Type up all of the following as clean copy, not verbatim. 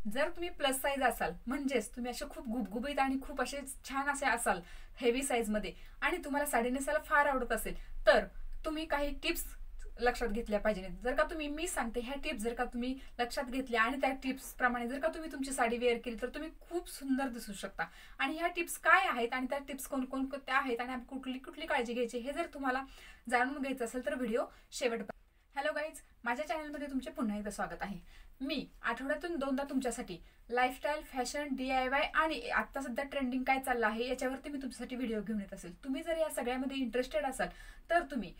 जर तुम्ही plus size असाल म्हणजेच तुम्ही असे खूप गुबगुबीत आणि खूप असे छान असे असाल हेवी साईज मध्ये आणि तुम्हाला साडी नेसायला फार आवडत असेल तर तुम्ही काही टिप्स लक्षात घेतल्या पाहिजे। जर का तुम्ही मी सांगते ह्या टिप्स जर का तुम्ही लक्षात घेतल्या आणि त्या टिप्स प्रमाणे जर का तुम्ही तुमची साडी वेअर केली तर तुम्ही खूप सुंदर दिसू शकता। आणि ह्या टिप्स काय आहेत आणि त्या टिप्स कोणकोणत्या आहेत आणि कुठली कुठली काळजी घ्यायची हे जर तुम्हाला जाणून घ्यायचं असेल तर व्हिडिओ शेवटपर्यंत। हॅलो गाईज, माझ्या चॅनलमध्ये तुमचे पुन्हा एकदा स्वागत आहे। मी आठवड्यातून 2दा तुमच्यासाठी लाईफस्टाईल, फॅशन, DIY आणि आता सध्या ट्रेंडिंग काय चाललं आहे याच्यावरती मी तुमच्यासाठी व्हिडिओ घेऊन येत असेल। तुम्ही जर या सगळ्यामध्ये इंटरेस्टेड असाल तर तुम्ही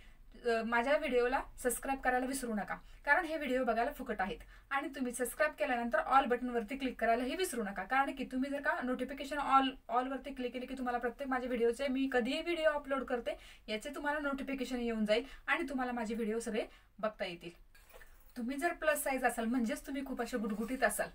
माझ्या व्हिडिओला सबस्क्राईब करायला विसरू नका, कारण हे व्हिडिओ बघायला फुकट आहेत। आणि तुम्ही सबस्क्राईब केल्यानंतर ऑल बटनवरती क्लिक करायलाही विसरू नका, कारण की तुम्ही जर का नोटिफिकेशन ऑलवरती क्लिक केले की तुम्हाला प्रत्येक माझ्या व्हिडिओचे मी कधीही व्हिडिओ अपलोड करते याचे तुम्हाला नोटिफिकेशन येऊन जाईल आणि तुम्हाला माझे व्हिडिओ सगळे बघता येतील। तुम्ही जर प्लस साईज असाल म्हणजेच तुम्ही खूप असे गुटगुटीत असाल,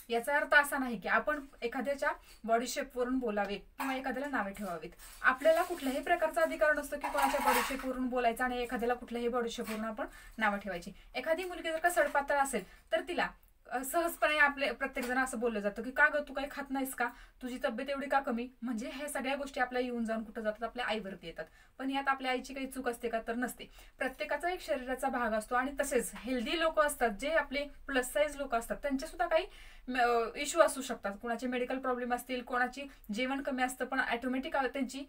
याचा अर्थ असा नाही की आपण एखाद्याच्या बॉडी शेपवरून बोलावे किंवा एखाद्याला नावे ठेवावीत। आपल्याला कुठल्याही प्रकारचा अधिकार नसतो की कोणाच्या बॉडी शेपवरून बोलायचा आणि एखाद्याला कुठल्याही बॉडी शेपवरून आपण नावं ठेवायची। एखादी मुलगी जर का सडपातळ असेल तर तिला सहजपणे आपले प्रत्येक जण असं बोललं जातं की का ग तू काही खात नाहीस का, तुझी तब्येत एवढी का कमी, म्हणजे हे सगळ्या गोष्टी आपल्या येऊन जाऊन कुठं जातात, आपल्या आईवरती येतात। पण यात आपल्या आईची काही चूक असते का, तर नसते। प्रत्येकाचा एक शरीराचा भाग असतो आणि तसेच हेल्दी लोक असतात, जे आपले प्लस साईज लोक असतात, त्यांचे सुद्धा काही इश्यू असू शकतात। कोणाचे मेडिकल प्रॉब्लेम असतील, कोणाची जेवण कमी असतं पण ऑटोमॅटिक त्यांची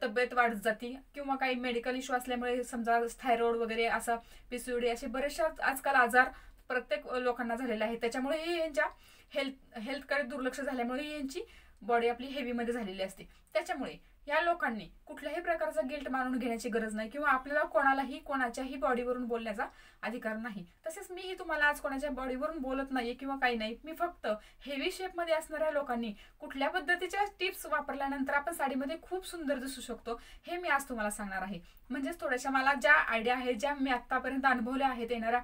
तब्येत वाढत जाते, किंवा काही मेडिकल इश्यू असल्यामुळे समजा थायरॉइड वगैरे असा PCOD असे बरेचसे आजकाल आजार प्रत्येक लोकांना झालेला आहे। त्याच्यामुळे यांच्या हेल्थकडे दुर्लक्ष झाल्यामुळे यांची बॉडी आपली हेवी मध्ये झालेली असते। त्याच्यामुळे या लोकांनी कुठल्याही प्रकारचा गिल्ट मानून घेण्याची गरज नाही किंवा आपल्याला कोणालाही कोणाच्याही बॉडीवरून बोलण्याचा अधिकार नाही। तसेच मीही तुम्हाला आज कोणाच्या बॉडीवरून बोलत नाहीये किंवा काही नाही, मी फक्त हेवी शेपमध्ये असणाऱ्या लोकांनी कुठल्या पद्धतीच्या टिप्स वापरल्यानंतर आपण साडीमध्ये खूप सुंदर दिसू शकतो हे मी आज तुम्हाला सांगणार आहे। म्हणजेच थोड्याशा मला ज्या आयडिया आहेत, ज्या मी आतापर्यंत अनुभवल्या आहेत, येणाऱ्या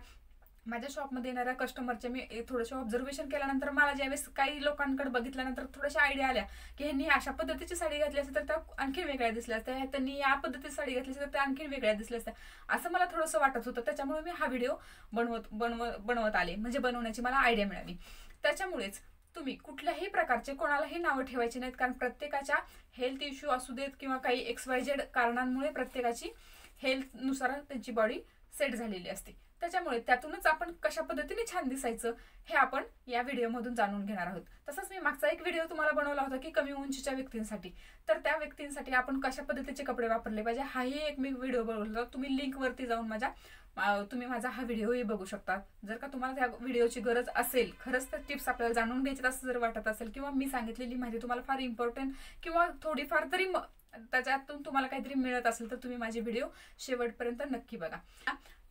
माझ्या शॉपमध्ये येणाऱ्या कस्टमरचे मी थोडंसं ऑब्झर्वेशन केल्यानंतर मला ज्यावेळेस काही लोकांकडे बघितल्यानंतर थोड्याशा आयडिया आल्या की ह्यांनी अशा पद्धतीची साडी घातली असते तर त्या आणखी वेगळ्या दिसल्या असत्या, त्यांनी या पद्धतीची साडी घातली असते तर त्या आणखी वेगळ्या दिसल्या असत्या, असं मला थोडंसं वाटत होतं। त्याच्यामुळे मी हा व्हिडिओ बनवत आले, म्हणजे बनवण्याची मला आयडिया मिळाली। त्याच्यामुळेच तुम्ही कुठल्याही प्रकारचे कोणालाही नावं ठेवायची नाहीत, कारण प्रत्येकाच्या हेल्थ इश्यू असू देत किंवा काही XYZ कारणांमुळे प्रत्येकाची हेल्थनुसार त्यांची बॉडी सेट झालेली असते। त्याच्यामुळे त्यातूनच आपण कशा पद्धतीने छान दिसायचं हे आपण या व्हिडिओमधून जाणून घेणार आहोत। तसंच मी मागचा एक व्हिडिओ तुम्हाला बनवला होता की कमी उंचीच्या व्यक्तींसाठी, तर त्या व्यक्तींसाठी आपण कशा पद्धतीचे कपडे वापरले पाहिजे हाही एक मी व्हिडिओ बनवला होता। तुम्ही लिंक वरती जाऊन तुम्ही माझा हा व्हिडिओही बघू शकता। जर का तुम्हाला त्या व्हिडिओची गरज असेल, खरंच तर टिप्स आपल्याला जाणून घ्यायची असं जर वाटत असेल किंवा मी सांगितलेली माहिती तुम्हाला फार इम्पॉर्टंट किंवा थोडीफार तरी त्याच्यातून तुम्हाला काहीतरी मिळत असेल तर तुम्ही माझे व्हिडिओ शेवटपर्यंत नक्की बघा।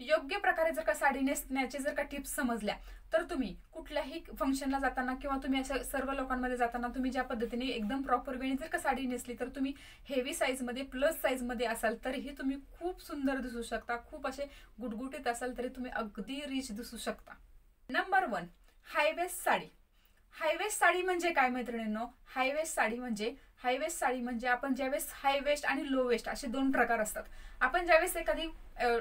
योग्य प्रकारे जर का साडी नेसण्याचे जर का टिप्स समजल्या तर तुम्ही कुठल्याही फंक्शनला जाताना किंवा तुम्ही अशा सर्व लोकांमध्ये जाताना तुम्ही ज्या पद्धतीने एकदम प्रॉपर वेळी जर का साडी नेसली तर तुम्ही हेवी साईज मध्ये प्लस साईज मध्ये असाल तरीही तुम्ही खूप सुंदर दिसू शकता। खूप असे गुटगुटीत असाल तरी तुम्ही अगदी रिच दिसू शकता। Number 1, high waist sari. High waist sari म्हणजे काय मैत्रिणींनो, हायवेस्ट साडी म्हणजे आपण ज्यावेळेस हाय वेस्ट आणि लो वेस्ट असे 2 प्रकार असतात। आपण ज्यावेळेस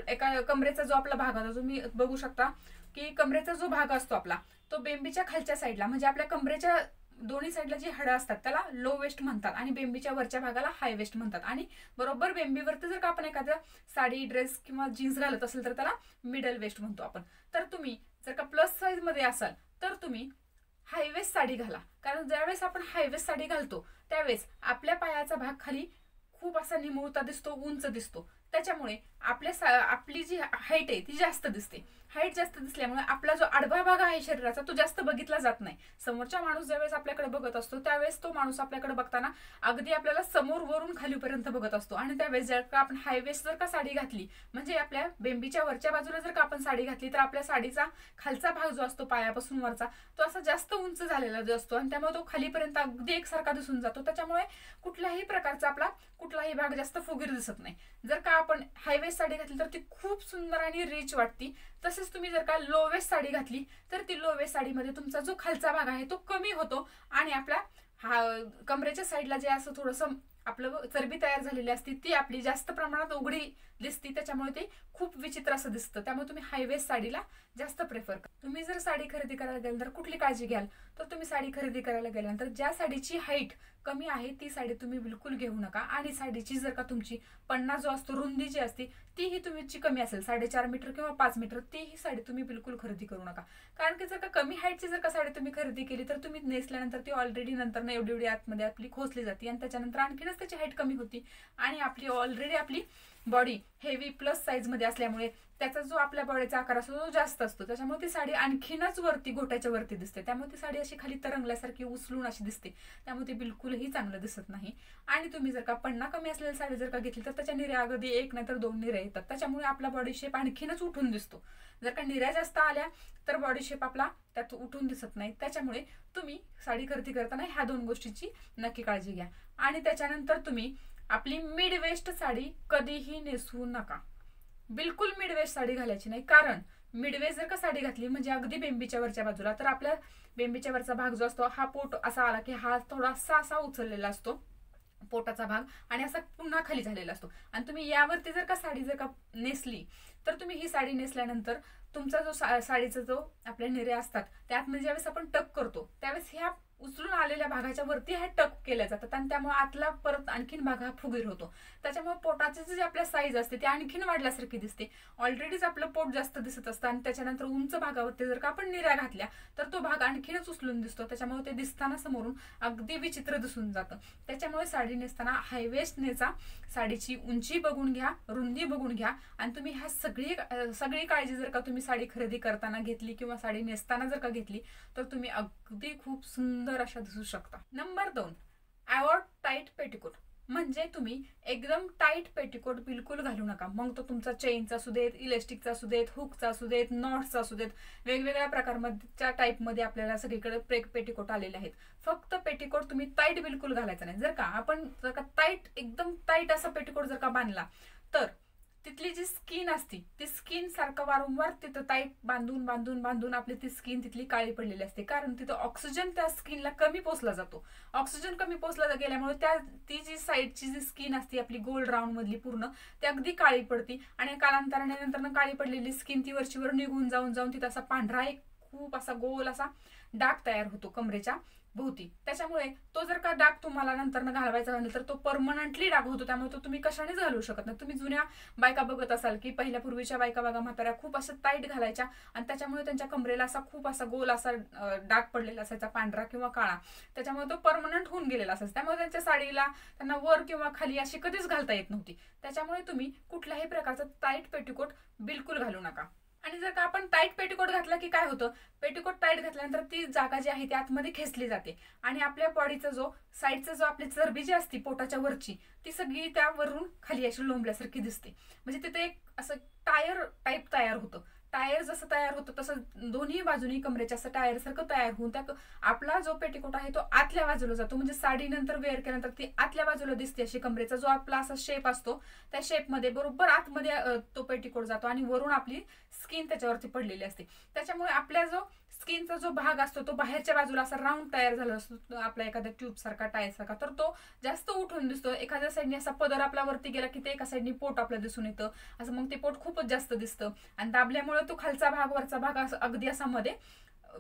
एका कमरेचा जो आपला भाग असतो, तुम्ही बघू शकता की कमरेचा जो भाग असतो आपला तो बेंबीच्या खालच्या साईडला म्हणजे आपल्या कमरेच्या दोन्ही साईडला जी हाडं असतात त्याला लो वेस्ट म्हणतात आणि बेंबीच्या वरच्या भागाला हाय वेस्ट म्हणतात। आणि बरोबर बेंबीवरती जर का आपण एखाद्या साडी, ड्रेस किंवा जीन्स घालत असेल तर त्याला मिडल वेस्ट म्हणतो आपण। तर तुम्ही जर का प्लस साईज मध्ये असाल तर तुम्ही हायवेस्ट साडी घाला, कारण ज्यावेळेस आपण हायवेस्ट साडी घालतो त्यावेळेस आपल्या पायाचा भाग खाली खूप असा निमुळता दिसतो, उंच दिसतो। त्याच्यामुळे आपली जी हाईट आहे ती जास्त दिसते। हाईट जास्त दिसल्यामुळे आपला जो आडवा भाग आहे शरीराचा तो जास्त बघितला जात नाही। समोरचा माणूस ज्यावेळेस आपल्याकडे बघत असतो त्यावेळेस तो माणूस आपल्याकडे बघताना अगदी आपल्याला समोर वरून खालीपर्यंत बघत असतो। आणि त्यावेळेस जर का आपण हायवेस्ट जर का साडी घातली म्हणजे आपल्या बेंबीच्या वरच्या बाजूला जर का आपण साडी घातली तर आपल्या साडीचा खालचा भाग जो असतो पायापासून वरचा तो असा जास्त उंच झालेला जो असतो आणि त्यामुळे तो खालीपर्यंत अगदी एकसारखा दिसून जातो। त्याच्यामुळे कुठल्याही प्रकारचा आपला कुठलाही भाग जास्त फुगीर दिसत नाही। जर का आपण हायवेस्ट साडी घातली तर ती खूप सुंदर आणि रिच वाटते। तसेच तुम्ही जर का लो वेस्ट साडी घातली तर ती लो वेस्ट साडीमध्ये तुमचा जो खालचा भाग आहे तो कमी होतो आणि आपल्या कमरेच्या साईडला जे असं थोडंसं आपलं चरबी तयार झालेली असते ती आपली जास्त प्रमाणात उघडी दिसती, त्याच्यामुळे ते खूप विचित्र असं दिसतं. त्यामुळे तुम्ही हायवेस्ट साडीला जास्त प्रेफर करा. तुम्ही जर साडी खरेदी करायला गेल्यानंतर कुठली काळजी घ्याल, तर तुम्ही साडी खरेदी करायला गेल्यानंतर ज्या साडीची हाईट कमी आहे ती साडी तुम्ही बिलकुल घेऊ नका. आणि साडीची जर का तुमची पन्ना जो असतो, रुंदी जी असते तीही तुमची कमी असेल 4.5 मीटर किंवा 5 मीटर, तीही साडी तुम्ही बिलकुल खरेदी करू नका. कारण की जर का कमी हाईटची जर का साडी तुम्ही खरेदी केली तर तुम्ही नेसल्यानंतर ती ऑलरेडी नंतर एवढी एवढी आतमध्ये आपली खोचली जाते आणि त्याच्यानंतर आणखीनच त्याची हाईट कमी होती आणि आपली ऑलरेडी आपली बॉडी हेवी प्लस साईज मध्ये असल्यामुळे त्याचा जो आपल्या बॉडीचा आकार असतो तो जास्त असतो. त्याच्यामुळे ती साडी आणखीनच वरती घोट्याच्या वरती दिसते. त्यामुळे ती साडी अशी खाली तरंगल्यासारखी उचलून अशी दिसते. त्यामुळे ती बिलकुलही चांगलं दिसत नाही. आणि तुम्ही जर का पन्ना कमी असलेली साडी जर का घेतली तर त्याच्या निर्या अगदी 1 नाही तर 2 निर्या येतात. त्याच्यामुळे आपला बॉडी शेप आणखीनच उठून दिसतो. जर का निर्या जास्त आल्या तर बॉडी शेप आपला त्यात उठून दिसत नाही. त्याच्यामुळे तुम्ही साडी खरेदी करताना ह्या 2 गोष्टीची नक्की काळजी घ्या. आणि त्याच्यानंतर तुम्ही आपली मिड वेस्ट साडी कधीही नेसवू नका. बिलकुल मिड वेस्ट साडी घालायची नाही. कारण मिड वेस्ट जर का साडी घातली म्हणजे अगदी बेंबीच्या वरच्या बाजूला, तर आपल्या बेंबीच्या वरचा भाग जो असतो हा पोट असा आला की हा थोडासा असा उचललेला असतो पोटाचा भाग आणि असा पुन्हा खाली झालेला असतो. आणि तुम्ही यावरती जर का साडी जर का नेसली तर तुम्ही ही साडी नेसल्यानंतर तुमचा जो साडीचा जो आपल्या निर्या असतात त्यातमध्ये ज्यावेळेस आपण टक करतो त्यावेळेस ह्या उचलून आलेल्या भागाच्या वरती हे टक केल्या जातात आणि त्यामुळे आतला परत आणखीन भाग हा फुगीर होतो. त्याच्यामुळे पोटाची जी आपल्या साईज असते ती आणखीन वाढल्यासारखी दिसते. ऑलरेडीच आपलं पोट जास्त दिसत असतं आणि त्याच्यानंतर उंच भागावरती जर का आपण निर्या घातल्या तर तो भाग आणखीनच उचलून दिसतो. त्याच्यामुळे ते दिसताना समोरून अगदी विचित्र दिसून जातं. त्याच्यामुळे साडी नेसताना हायवेस्ट नेसा. साडीची उंची बघून घ्या, रुंदी बघून घ्या आणि तुम्ही ह्या सगळी काळजी जर का तुम्ही साडी खरेदी करताना घेतली किंवा साडी नेसताना जर का घेतली तर तुम्ही अगदी खूप सुंदर अशा दिसू शकता. Number 2, avoid tight petticoat. म्हणजे तुम्ही एकदम टाईट पेटिकोट बिलकुल घालू नका. मग तो तुमचा चेनचा असू देत, इलेस्टिकचा असू देत, हुकचा असू देत, नॉट्सचा असू देत, वेगवेगळ्या प्रकारच्या टाईपमध्ये आपल्याला सगळीकडे पेटिकोट आलेले आहेत. फक्त पेटिकोट तुम्ही टाईट बिलकुल घालायचा नाही. जर का टाईट एकदम टाईट असा पेटिकोट जर का बांधला तर तिथली जी स्किन असती ती स्किन सारखं वारंवार तिथं टाईट बांधून बांधून बांधून आपली ती स्किन तिथली काळी पडलेली असते. कारण तिथं ऑक्सिजन त्या स्किनला कमी पोचला जातो. ऑक्सिजन कमी पोचला गेल्यामुळे ती जी साईडची जी स्किन असते आपली गोल्ड राऊंड मधली पूर्ण ती अगदी काळी पडती आणि कालांतराने नंतर काळी पडलेली स्किन ती वरचीवर निघून जाऊन तिथं असा पांढरा एक खूप असा गोल असा डाग तयार होतो कमरेच्या भोवती. त्याच्यामुळे तो जर का डाग तुम्हाला नंतर घालवायचा झाला तर तो परमनंटली डाग होतो. त्यामुळे तो तुम्ही कशानेच घालू शकत नाही. तुम्ही जुन्या बायका बघत असाल की पहिल्या पूर्वीच्या बायका बघा म्हाताऱ्या खूप असं टाईट घालायच्या आणि त्याच्यामुळे त्यांच्या कमरेला असा खूप असा गोल असा डाग पडलेला असायचा पांढरा किंवा काळा. त्याच्यामुळे तो परमनंट होऊन गेलेला असायचा. त्यामुळे त्यांच्या साडीला त्यांना वर किंवा खाली अशी कधीच घालता येत नव्हती. त्याच्यामुळे तुम्ही कुठल्याही प्रकारचा टाईट पेटिकोट बिलकुल घालू नका. आणि जर का आपण टाईट पेटिकोट घातला की काय होतं, पेटिकोट टाईट घातल्यानंतर ती जागा जी आहे ती आतमध्ये खेचली जाते आणि आपल्या बॉडीचा जो साईडचा जो आपली चरबी जी असते पोटाच्या वरची ती सगळी त्यावरून खाली अशी लोंबल्यासारखी दिसते. म्हणजे तिथे एक असं टायर टाईप तयार होतं. टायर जसं तयार होतं तसं दोन्ही बाजूनी कमरेच्या असं टायर सारखं तयार होऊन त्या आपला जो पेटिकोट आहे तो आतल्या बाजूला जातो. म्हणजे साडी नंतर वेअर केल्यानंतर ती आतल्या बाजूला दिसते. अशी कमरेचा जो आपला असा शेप असतो त्या शेपमध्ये बरोबर आतमध्ये तो पेटिकोट जातो आणि वरून आपली स्किन त्याच्यावरती पडलेली असते. त्याच्यामुळे आपल्या जो स्किनचा जो भाग असतो तो बाहेरच्या बाजूला असा राऊंड तयार झाला असतो आपल्या एखाद्या ट्यूब सारखा टायर सारखा, तर तो जास्त उठून दिसतो. एखाद्या साईडने असा पदर आपला वरती गेला की ते एका साईडने पोट आपल्याला दिसून येतं. असं मग ते पोट खूपच जास्त दिसतं आणि दाबल्यामुळे तो खालचा भाग वरचा भाग असं अगदी असा मध्ये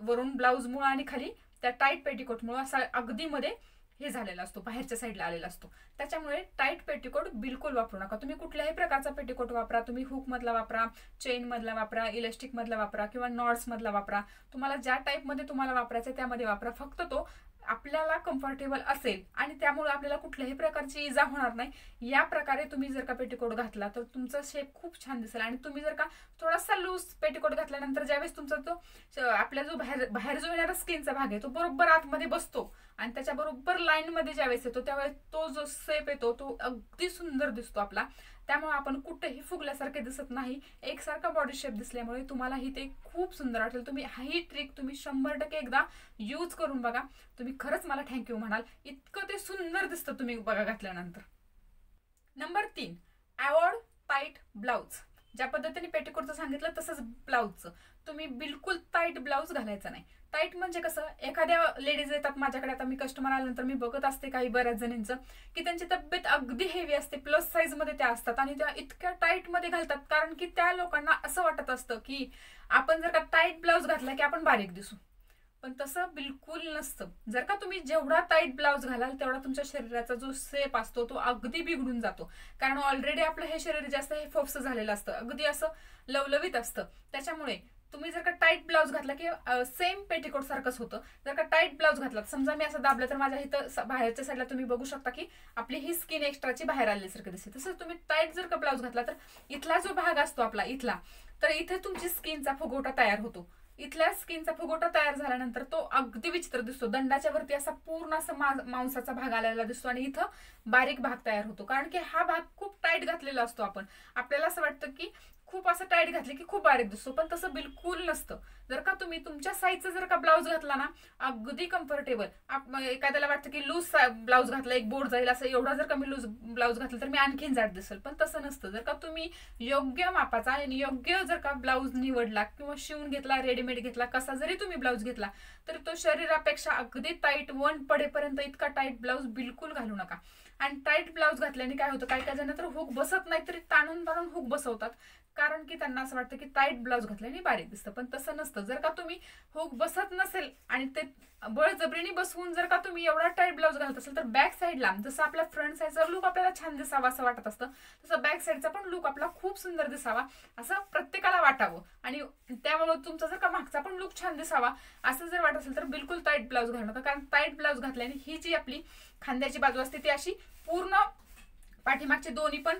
वरून ब्लाऊज मुळे आणि खाली त्या टाईट पेटिकोटमुळे असा अगदी मध्ये हे झालेला असतो, बाहेरच्या साईडला आलेला असतो. त्याच्यामुळे टाईट पेटिकोट बिलकुल वापरू नका. तुम्ही कुठल्याही प्रकारचा पेटिकोट वापरा. तुम्ही हुक मधला वापरा, चेन मधला वापरा, इलास्टिक मधला वापरा किंवा नॉट्स मधला वापरा. तुम्हाला ज्या टाईप मध्ये तुम्हाला वापरायचा त्यामध्ये वापरा. फक्त तो आपल्याला कम्फर्टेबल असेल आणि त्यामुळे आपल्याला कुठल्याही प्रकारची इजा होणार नाही या प्रकारे तुम्ही जर का पेटिकोट घातला तर तुमचा शेप खूप छान दिसेल. आणि तुम्ही जर का थोडासा लूज पेटिकोट घातल्यानंतर ज्यावेळेस तुमचा तो आपल्या जो बाहेर जो येणारा स्किनचा भाग आहे तो बरोबर आतमध्ये बसतो आणि त्याच्या बरोबर लाईन मध्ये ज्यावेळेस येतो त्यावेळेस तो जो शेप येतो तो अगदी सुंदर दिसतो आपला. त्यामुळे आपण कुठेही फुगल्यासारखे दिसत नाही. एकसारखा बॉडी शेप दिसल्यामुळे तुम्हालाही ते खूप सुंदर वाटेल. तुम्ही ही ट्रिक तुम्ही 100% एकदा यूज करून बघा. तुम्ही खरंच मला थँक्यू म्हणाल. इतकं ते सुंदर दिसतं तुम्ही बघा घातल्यानंतर. Number 3, avoid tight blouse. ज्या पद्धतीने पेटिकोटचं सांगितलं तसंच ब्लाऊजचं. तुम्ही बिलकुल टाईट ब्लाऊज घालायचा नाही. टाईट म्हणजे कसं, एखाद्या लेडीज येतात माझ्याकडे, आता मी कस्टमर आल्यानंतर मी बघत असते काही बऱ्याच जणींचं की त्यांची तब्येत अगदी हेवी असते, प्लस साईज मध्ये त्या असतात आणि त्या इतक्या टाईट मध्ये घालतात, कारण की त्या लोकांना असं वाटत असतं की आपण जर का टाईट ब्लाऊज घातला की आपण बारीक दिसू. पण तसं बिलकुल नसतं. जर का तुम्ही जेवढा टाईट ब्लाऊज घालाल तेवढा तुमच्या शरीराचा जो शेप असतो तो अगदी बिघडून जातो. कारण ऑलरेडी आपलं हे शरीर जास्त हे फोप्स झालेलं असतं, अगदी असं लवलवीत असतं. त्याच्यामुळे तुम्ही जर का टाईट ब्लाऊज घातला की सेम पेटिकोट सारखंच होतं. जर का टाईट ब्लाऊज घातला, समजा मी असं दाबलं तर माझ्या इथं बाहेरच्या साईडला तुम्ही बघू शकता की आपली ही स्किन एक्स्ट्राची बाहेर आल्यासारखं दिसते. तसंच तुम्ही टाईट जर का ब्लाऊज घातला तर इथला जो भाग असतो आपला इथला, तर इथे तुमची स्किनचा फुगोटा तयार होतो. इथल्या स्किनचा फुगोटा तयार झाल्यानंतर तो अगदी विचित्र दिसतो. दंडाच्या वरती असा पूर्ण असा मांसाचा भाग आलेला दिसतो आणि इथं बारीक भाग तयार होतो, कारण की हा भाग खूप टाईट घातलेला असतो. आपल्याला असं वाटतं की खूप असं टाईट घातले की खूप बारीक दिसतो, पण तसं बिलकुल नसतं. जर का तुम्ही तुमच्या साईजचा जर का ब्लाऊज घातला ना, अगदी कम्फर्टेबल. एखाद्याला वाटतं की लूज ब्लाऊज घातला एक बोर्ड जाईल, असं एवढा जर का मी लूज ब्लाऊज घातला तर मी आणखीन जाड दिसेल, पण तसं नसतं. जर का तुम्ही योग्य मापाचा आणि योग्य जर का ब्लाऊज निवडला किंवा शिवून घेतला, रेडीमेड घेतला, कसा जरी तुम्ही ब्लाऊज घेतला तर तो शरीरापेक्षा अगदी टाईट वन पडेपर्यंत इतका टाईट ब्लाऊज बिलकुल घालू नका. आणि टाईट ब्लाऊज घातल्याने काय होतं, काही जण तर हुक बसत नाही तरी ताणून ताणून हुक बसवतात, कारण की त्यांना असं वाटतं की टाईट ब्लाऊज घातल्याने बारीक दिसतं, पण तसं नसतं. जर का तुम्ही हुक बसत नसेल आणि ते बळजबरीने बसवून जर का तुम्ही एवढा टाईट ब्लाऊज घालत असेल तर बॅक साईडला जसं आपल्या फ्रंट साईडचा लुक आपल्याला छान दिसावा असं वाटत असतं, तसं बॅक साईडचा पण लुक आपला खूप सुंदर दिसावा असं प्रत्येकाला वाटावं आणि त्यामुळे तुमचा जर का मागचा पण लुक छान दिसावा असं जर वाटत असेल तर बिलकुल टाईट ब्लाऊज घालू नका. कारण टाईट ब्लाऊज घातल्याने ही जी आपली खांद्याची बाजू असते ती अशी पूर्ण, पाठीमागचे दोन्ही पण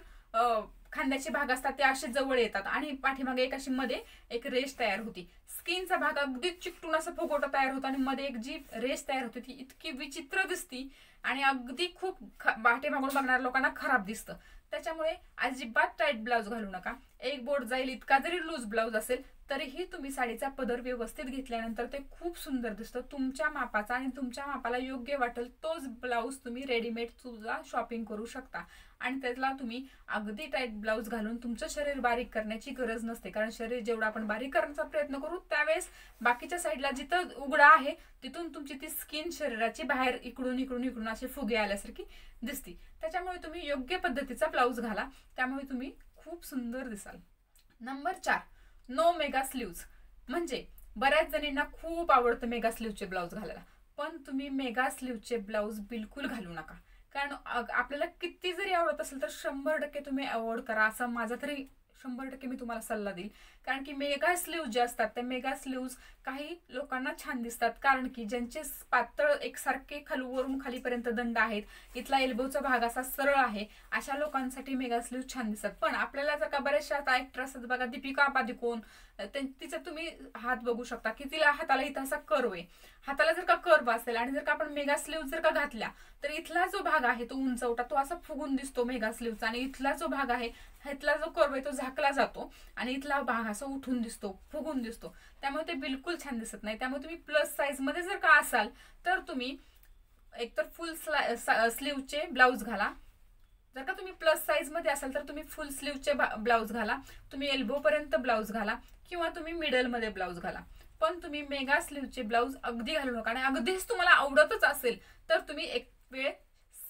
खांद्याचे भाग असतात ते असे जवळ येतात आणि पाठीमागे एक अशी मध्ये एक रेष तयार होती. स्किनचा भाग अगदी चिकटून असं फुगोटा तयार होतो आणि मध्ये एक जी रेष तयार होती ती इतकी विचित्र दिसती आणि अगदी खूप पाठीमागून बघणाऱ्या लोकांना खराब दिसतं. त्याच्यामुळे अजिबात टाईट ब्लाऊज घालू नका. एक बोट जाईल इतका जरी लूज ब्लाऊज असेल तरीही तुम्ही साडीचा पदर व्यवस्थित घेतल्यानंतर ते खूप सुंदर दिसतं. तुमच्या मापाचा आणि तुमच्या मापाला योग्य वाटेल तोच ब्लाऊज तुम्ही रेडीमेड सुद्धा शॉपिंग करू शकता आणि त्याला तुम्ही अगदी टाईट ब्लाऊज घालून तुमचं शरीर बारीक करण्याची गरज नसते. कारण शरीर जेवढं आपण बारीक करण्याचा प्रयत्न करू त्यावेळेस बाकीच्या साईडला जिथं उघडा आहे तिथून तुमची ती स्किन शरीराची बाहेर इकडून इकडून इकडून असे फुगे आल्यासारखी दिसते. त्याच्यामुळे तुम्ही योग्य पद्धतीचा ब्लाऊज घाला, त्यामुळे तुम्ही खूप सुंदर दिसाल. Number 4, no mega sleeves. म्हणजे बऱ्याच जणींना खूप आवडतं मेगा स्लीवचे ब्लाऊज घालायला, पण तुम्ही मेगा स्लीवचे ब्लाऊज बिलकुल घालू नका. कारण आपल्याला किती जरी आवडत असेल तर 100% तुम्ही अवॉइड करा, असं माझा तरी 100% मी तुम्हाला सल्ला देईल. कारण की मेगा स्लीव्ज जे असतात त्या मेगा स्लीव्ज काही लोकांना छान दिसतात, कारण की ज्यांचे पातळ एकसारखे खालूवरून खालीपर्यंत दंड आहेत, इथला एल्बोचा भाग असा सरळ आहे, अशा लोकांसाठी मेगा स्लीव्ज छान दिसतात. पण आपल्याला जर का बऱ्याचशा ऍक्टर असतात बघा, दीपिका पादुकोण, तिचा तुम्ही हात बघू शकता की तिला हाताला इथं असा कर्व आहे. हाताला जर का कर्व असेल आणि जर का आपण मेगा स्लीव्ज जर का घातल्या तर इथला जो भाग आहे तो उंचवटा तो असा फुगून दिसतो मेगा स्लीव्हचा, आणि इथला जो भाग आहे ह्यातला जो कर्व आहे तो झाकला जातो आणि इथला भाग असा उठून दिसतो, फुगून दिसतो. त्यामुळे ते बिलकुल छान दिसत नाही. त्यामुळे तुम्ही प्लस साईज मध्ये जर का असाल तर तुम्ही एकतर फुल स्लीवचे ब्लाऊज घाला. जर का तुम्ही प्लस साईज मध्ये असाल तर तुम्ही फुल स्लीवचे ब्लाऊज घाला, तुम्ही एल्बो पर्यंत ब्लाऊज घाला किंवा तुम्ही मिडल मध्ये ब्लाऊज घाला. पण तुम्ही मेगा स्लीवचे ब्लाऊज अगदी घालू नका. आणि अगदीच तुम्हाला आवडतच असेल तर तुम्ही एक वेळ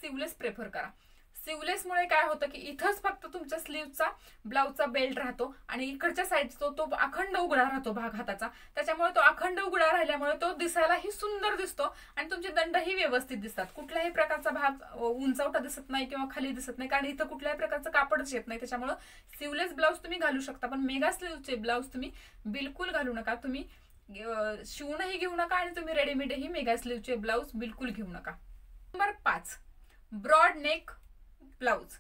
सिवलेस प्रेफर करा. सिवलेसमुळे काय होतं की इथंच फक्त तुमच्या स्लीवचा ब्लाऊजचा बेल्ट राहतो आणि इकडच्या साईडचा तो अखंड उघडा राहतो भाग हाताचा. त्याच्यामुळे तो अखंड उघडा राहिल्यामुळे तो दिसायलाही सुंदर दिसतो आणि तुमचे दंडही व्यवस्थित दिसतात. कुठल्याही प्रकारचा भाग उंचवटा दिसत नाही किंवा खाली दिसत नाही, कारण इथं कुठल्याही प्रकारचं कापडच येत नाही. त्याच्यामुळे सिवलेस ब्लाऊज तुम्ही घालू शकता, पण मेगा स्लीवचे ब्लाऊज तुम्ही बिलकुल घालू नका. तुम्ही शिवूनही घेऊ नका आणि तुम्ही रेडीमेडही मेगा स्लीवचे ब्लाऊज बिलकुल घेऊ नका. Number 5, broad neck blouse.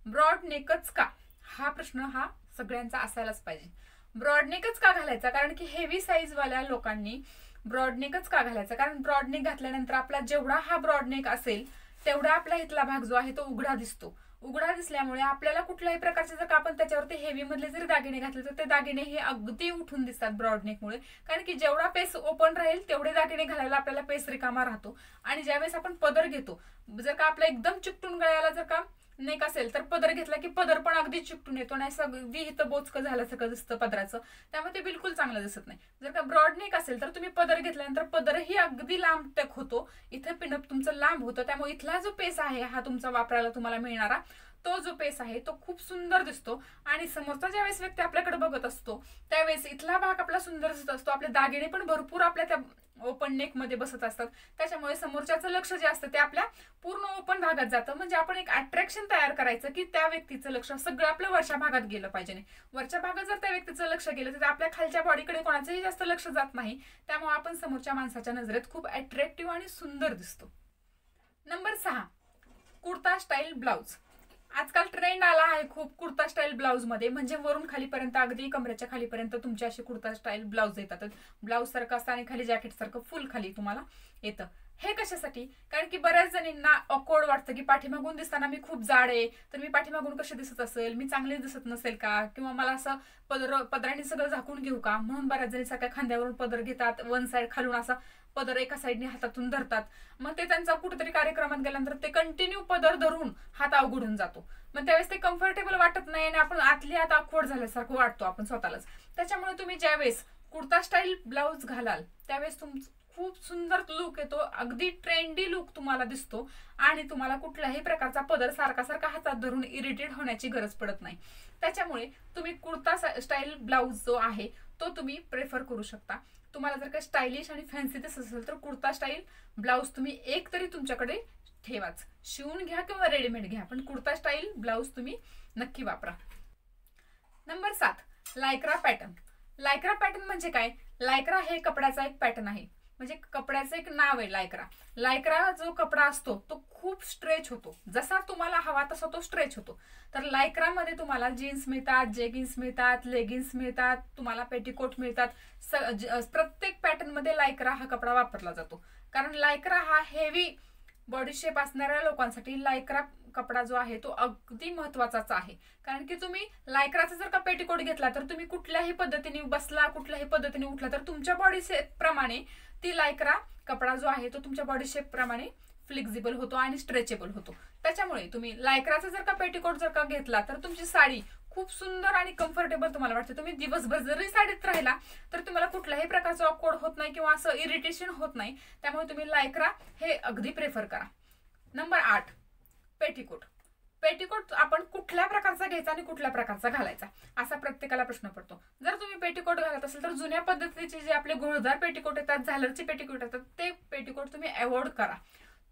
Broad नेकच का, हा प्रश्न हा सगळ्यांचा असायलाच पाहिजे. ब्रॉड नेकच का घालायचा, कारण की हेवी साईज वाल्या लोकांनी ब्रॉड नेकच का घालायचा, कारण ब्रॉड नेक घातल्यानंतर आपला जेवढा हा ब्रॉड नेक असेल तेवढा आपला इथला भाग जो आहे तो उघडा दिसतो. उघडा दिसल्यामुळे आपल्याला कुठल्याही प्रकारचे जर आपण त्याच्यावरती हेवी मधले जरी दागिने घातले तर ते दागिने हे अगदी उठून दिसतात ब्रॉड नेकमुळे. कारण की जेवढा पेस ओपन राहील तेवढे दागिने घालायला आपल्याला पेस रिकामा राहतो. आणि ज्यावेळेस आपण पदर घेतो, जर का आपला एकदम चिकटून गळ्याला जर का नेक असेल तर पदर घेतला की पदर पण अगदी चिकटून येतो आणि अगदी इथं बोचकं झाल्यासारखं दिसतं पदराचं, त्यामुळे ते बिलकुल चांगलं दिसत नाही. जर का ब्रॉड नेक असेल तर तुम्ही पदर घेतल्यानंतर पदरही अगदी लांब टक होतो, इथं पिनअप तुमचं लांब होतं, त्यामुळे इथला जो पेस आहे हा तुमचा वापरायला तुम्हाला मिळणारा तो जो पेस आहे तो खूप सुंदर दिसतो. आणि समोरचा ज्यावेळेस व्यक्ती आपल्याकडे बघत असतो त्यावेळेस इथला भाग आपला सुंदर दिसत असतो, आपले दागिने पण भरपूर आपल्या त्या ओपन नेक मध्ये बसत असतात, त्याच्यामुळे समोरच्याचं लक्ष जे असतं ते आपल्या पूर्ण ओपन भागात जातं. म्हणजे आपण एक अट्रॅक्शन तयार करायचं की त्या व्यक्तीचं लक्ष सगळं आपलं वरच्या भागात गेलं पाहिजे. नाही वरच्या भागात जर त्या व्यक्तीचं लक्ष गेलं तर आपल्या खालच्या बॉडीकडे कोणाचंही जास्त लक्ष जात नाही, त्यामुळे आपण समोरच्या माणसाच्या नजरेत खूप अट्रॅक्टिव्ह आणि सुंदर दिसतो. Number 6, kurta style blouse. आजकाल ट्रेंड आला आहे खूप कुर्ता स्टाईल ब्लाउज मध्ये, म्हणजे वरून खालीपर्यंत अगदी कमरेच्या खालीपर्यंत तुमचे असे कुर्ता स्टाईल ब्लाउज येतात. ब्लाउज सारखं असतं आणि खाली जॅकेट सारखं फुल खाली तुम्हाला येतं. हे कशासाठी? कारण की बऱ्याच जणींना ऑकवर्ड वाटतं की पाठीमागून दिसताना मी खूप जाड आहे तर मी पाठीमागून कशी दिसत असेल, मी चांगली दिसत नसेल का, किंवा मला असं पदराने सगळं झाकून घेऊ का, म्हणून बऱ्याच जणी सारख्या खांद्यावरून पदर घेतात, वन साईड खालून असा पदर एका साईडने हातातून धरतात. मग ते त्यांचा कुठेतरी कार्यक्रमात गेल्यानंतर ते कंटिन्यू पदर धरून हात अवघडून जातो, मग त्यावेळेस ते कम्फर्टेबल वाटत नाही आणि आपण आतली आत ऑकवर्ड झाल्यासारखं वाटतो आपण स्वतःलाच. त्याच्यामुळे तुम्ही ज्यावेळेस कुर्ता स्टाईल ब्लाउज घालाल त्यावेळेस तुमचं खूप सुंदर लुक येतो, अगदी ट्रेंडी लुक तुम्हाला दिसतो आणि तुम्हाला कुठल्याही प्रकारचा पदर सारखा सारखा हातात धरून इरिटेट होण्याची गरज पडत नाही. त्याच्यामुळे तुम्ही कुर्ता स्टाईल ब्लाउज जो आहे तो तुम्ही प्रेफर करू शकता. तुम्हाला जर का स्टायलिश आणि फॅन्सी दिसत असेल तर कुर्ता स्टाईल ब्लाउज तुम्ही एक तरी तुमच्याकडे ठेवाच, शिवून घ्या किंवा रेडीमेड घ्या, पण कुर्ता स्टाईल ब्लाउज तुम्ही नक्की वापरा. Number 7, lycra pattern. Lycra pattern म्हणजे काय? लायक्रा हे कपड्याचा एक पॅटर्न आहे, म्हणजे कपड्याचं एक नाव आहे लायक्रा. लायक्रा जो कपडा असतो तो खूप स्ट्रेच होतो, जसा तुम्हाला हवा तसा तो स्ट्रेच होतो. तर लायक्रामध्ये तुम्हाला जीन्स मिळतात, जेगिन्स मिळतात, लेगिन्स मिळतात, तुम्हाला पेटीकोट मिळतात. प्रत्येक पॅटर्न मध्ये लायक्रा हा कपडा वापरला जातो, कारण लायक्रा हा हेवी बॉडी शेप असणाऱ्या लोकांसाठी लायक्रा कपडा जो आहे तो अगदी महत्वाचाच आहे. कारण की तुम्ही लायक्राचा जर का पेटीकोट घेतला तर तुम्ही कुठल्याही पद्धतीने बसला, कुठल्याही पद्धतीने उठला तर तुमच्या बॉडी शेप प्रमाणे ती लायक्रा कपडा जो आहे तो तुमच्या बॉडी शेप प्रमाणे फ्लेक्झिबल होतो आणि स्ट्रेचेबल होतो. त्याच्यामुळे तुम्ही लायक्राचा जर का पेटीकोट जर का घेतला तर तुमची साडी खूप सुंदर आणि कम्फर्टेबल तुम्हाला वाटते. तुम्ही दिवसभर जरी साडीत राहिला तर तुम्हाला कुठल्याही प्रकारचा ऑकवर्ड होत नाही किंवा असं इरिटेशन होत नाही, त्यामुळे तुम्ही लायक्रा हे अगदी प्रेफर करा. Number 8, petticoat. पेटीकोट आपण कुठल्या प्रकारचा घ्यायचा आणि कुठल्या प्रकारचा घालायचा असा प्रत्येकाला प्रश्न पडतो. जर तुम्ही पेटीकोट घालत असेल तर जुन्या पद्धतीचे जे आपले घोळदार पेटीकोट येतात, झालरचे पेटीकोट येतात ते पेटीकोट तुम्ही अवॉइड करा.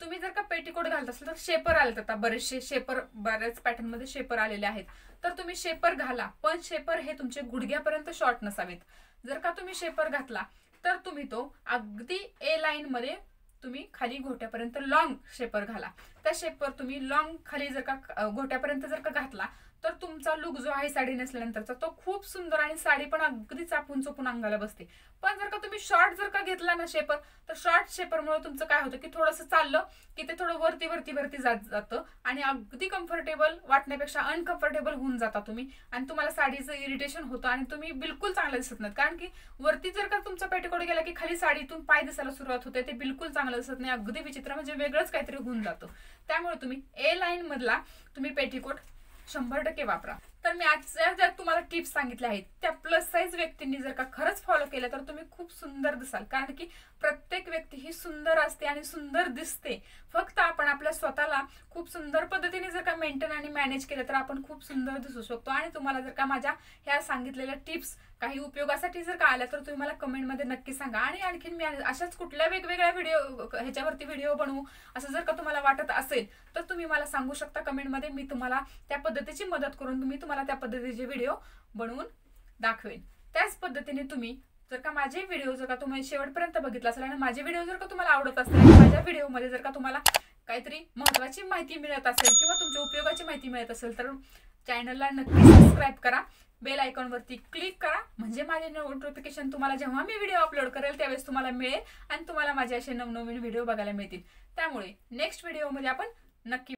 तुम्ही जर का पेटीकोट घालत असेल तर शेपर आले, आता बरेचसे शेपर बऱ्याच पॅटर्न मध्ये शेपर आलेले आहेत, तर तुम्ही शेपर घाला, पण शेपर हे तुमचे गुडघ्यापर्यंत शॉर्ट नसावेत. जर का तुम्ही शेपर घातला तर तुम्ही तो अगदी ए लाईन मध्ये तुम्ही खाली घोट्यापर्यंत लॉंग शेपर घाला. त्या शेपर तुम्ही लॉंग खाली जर का घोट्यापर्यंत जर का घातला तर तुमचा लुक जो आहे साडी नेसल्यानंतरचा तो खूप सुंदर आणि साडी पण अगदी चापून चोपून अंगाला बसते. पण जर का तुम्ही शॉर्ट जर का घेतला ना शेपर तर शॉर्ट शेपरमुळे तुमचं काय होतं की थोडंसं चाललं की ते थोडं वरती वरती वरती जातं आणि अगदी कम्फर्टेबल वाटण्यापेक्षा अनकम्फर्टेबल होऊन जाता तुम्ही आणि तुम्हाला साडीचं इरिटेशन होतं आणि तुम्ही बिलकुल चांगलं दिसत नाही. कारण की वरती जर का तुमचा पेटीकोट गेला की खाली साडीतून पाय दिसायला सुरुवात होते, ते बिलकुल चांगलं दिसत नाही, अगदी विचित्र म्हणजे वेगळंच काहीतरी होऊन जातं. त्यामुळे तुम्ही ए लाईन मधला तुम्ही पेटीकोट 100% वापरा. तर मी आज ज्या तुम्हाला टिप्स सांगितल्या आहेत त्या प्लस साईज व्यक्तींनी जर का खरंच फॉलो केल्या तर तुम्ही खूप सुंदर दिसाल. कारण की प्रत्येक व्यक्ती ही सुंदर असते आणि सुंदर दिसते, फक्त आपण आपल्या स्वतःला खूप सुंदर पद्धतीने जर का मेंटेन आणि मॅनेज केलं तर आपण खूप सुंदर दिसू शकतो. आणि तुम्हाला जर का माझ्या ह्या सांगितलेल्या टिप्स काही उपयोगासाठी जर का आल्या तर तुम्ही मला कमेंटमध्ये नक्की सांगा. आणि आणखीन मी अशाच कुठल्या वेगवेगळ्या ह्याच्यावरती व्हिडिओ बनवू असं जर का तुम्हाला वाटत असेल तर तुम्ही मला सांगू शकता कमेंटमध्ये, मी तुम्हाला त्या पद्धतीची मदत करून तुम्हाला त्या पद्धतीचे व्हिडिओ बनवून दाखवेन. त्याच पद्धतीने तुम्ही जर का माझे व्हिडिओ जर का तुम्ही शेवटपर्यंत बघितला असेल आणि माझे व्हिडिओ जर का तुम्हाला आवडत असेल आणि माझ्या व्हिडिओमध्ये जर का तुम्हाला काहीतरी महत्त्वाची माहिती मिळत असेल किंवा तुमच्या उपयोगाची माहिती मिळत असेल तर चॅनलला नक्की सबस्क्राईब करा, बेल आयकॉनवरती क्लिक करा, म्हणजे माझे नोटिफिकेशन तुम्हाला जेव्हा मी व्हिडिओ अपलोड करेल त्यावेळेस तुम्हाला मिळेल आणि तुम्हाला माझे असे नवनवीन व्हिडिओ बघायला मिळतील. त्यामुळे नेक्स्ट व्हिडिओमध्ये आपण नक्की